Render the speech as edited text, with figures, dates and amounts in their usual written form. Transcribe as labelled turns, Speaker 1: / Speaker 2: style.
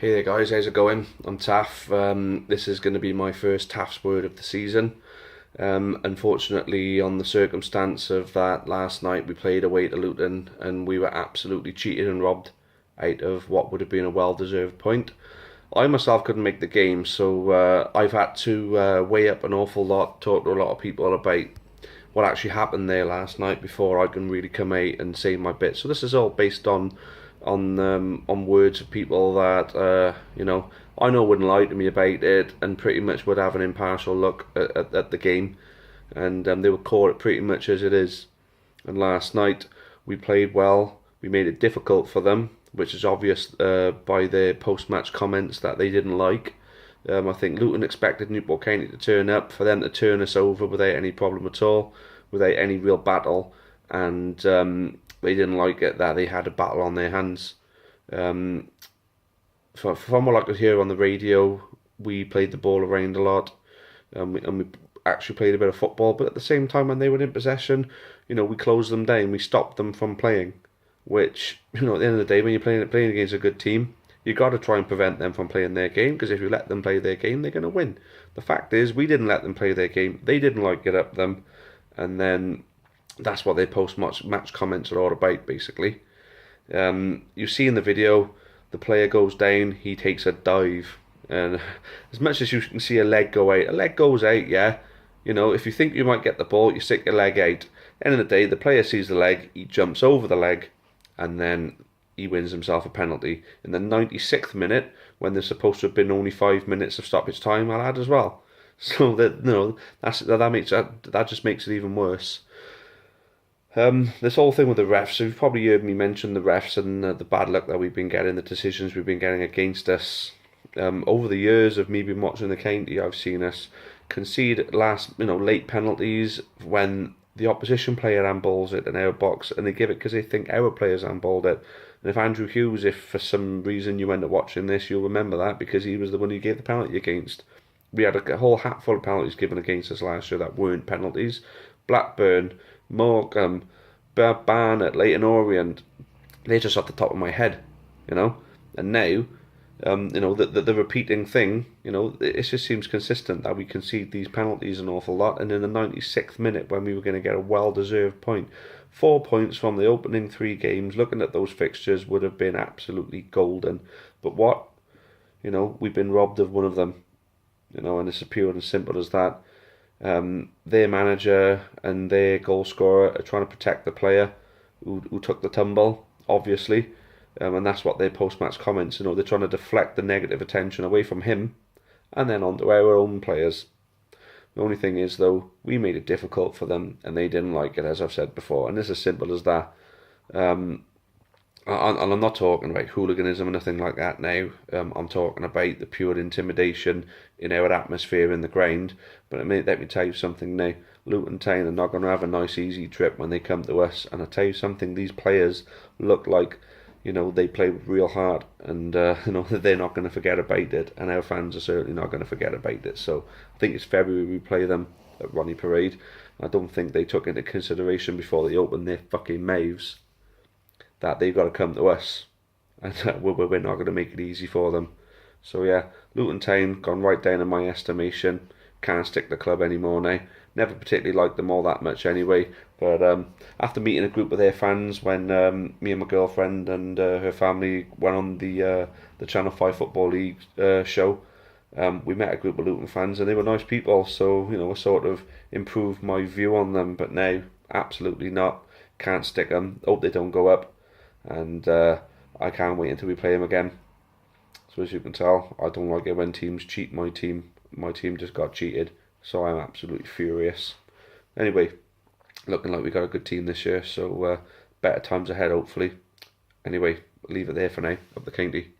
Speaker 1: Hey there guys, how's it going? I'm Taff. This is going to be my first Taffs word of the season. Unfortunately, on the circumstance of that last night, we played away to Luton and we were absolutely cheated and robbed out of what would have been a well-deserved point. I myself couldn't make the game, so I've had to weigh up an awful lot, talk to a lot of people about what actually happened there last night before I can really come out and say my bit. So this is all based on words of people that I know wouldn't lie to me about it and pretty much would have an impartial look at the game, and they would call it pretty much as it is. And last night we played well. We made it difficult for them, which is obvious by their post-match comments that they didn't like. I think Luton expected Newport County to turn up, for them to turn us over without any problem at all, without any real battle, and they didn't like it that they had a battle on their hands. From what I could hear on the radio, we played the ball around a lot, and we actually played a bit of football, but at the same time when they were in possession, we closed them down, we stopped them from playing, which, at the end of the day, when you're playing against a good team, you got to try and prevent them from playing their game, because if you let them play their game, they're going to win. The fact is, we didn't let them play their game, they didn't like it up them, and then that's what their post-match comments are all about, basically. You see in the video, the player goes down, he takes a dive, and as much as you can see a leg go out, a leg goes out, yeah. If you think you might get the ball, you stick your leg out. At the end of the day, the player sees the leg, he jumps over the leg, and then he wins himself a penalty in the 96th minute, when there's supposed to have been only 5 minutes of stoppage time. I'll add as well. So that just makes it even worse. This whole thing with the refs, so you've probably heard me mention the refs and the bad luck that we've been getting, the decisions we've been getting against us. Over the years of me being watching the county, I've seen us concede late penalties when the opposition player handballs it in our box, and they give it because they think our players handballed it. And if Andrew Hughes, if for some reason you end up watching this, you'll remember that because he was the one who gave the penalty against. We had a whole hatful of penalties given against us last year that weren't penalties. Blackburn, Morecambe, Barnet, Leighton Orient, they're just off the top of my head, And now, the repeating thing, it just seems consistent that we concede these penalties an awful lot. And in the 96th minute, when we were going to get a well-deserved point, 4 points from the opening 3 games, looking at those fixtures, would have been absolutely golden. But what? We've been robbed of one of them. And it's as pure and simple as that. Their manager and their goal scorer are trying to protect the player who took the tumble, obviously, and that's what their post-match comments, they're trying to deflect the negative attention away from him and then onto our own players. The only thing is, though, we made it difficult for them and they didn't like it, as I've said before, and it's as simple as that. And I'm not talking about hooliganism or nothing like that now. I'm talking about the pure intimidation in our atmosphere in the ground. But let me tell you something now. Luton Town are not going to have a nice easy trip when they come to us. And I tell you something, these players look like, they play real hard. And, they're not going to forget about it. And our fans are certainly not going to forget about it. So I think it's February we play them at Ronnie Parade. I don't think they took into consideration before they opened their fucking mouths that they've got to come to us, and we're not going to make it easy for them. So yeah, Luton Town gone right down in my estimation. Can't stick the club anymore now. Never particularly liked them all that much anyway. But after meeting a group of their fans when me and my girlfriend and her family went on the Channel 5 Football League show, we met a group of Luton fans and they were nice people. So it sort of improved my view on them. But now, absolutely not. Can't stick them. Hope they don't go up. And I can't wait until we play them again. So as you can tell, I don't like it when teams cheat my team. My team just got cheated, so I'm absolutely furious. Anyway, looking like we got a good team this year, so better times ahead hopefully. Anyway, leave it there for now. Up the county.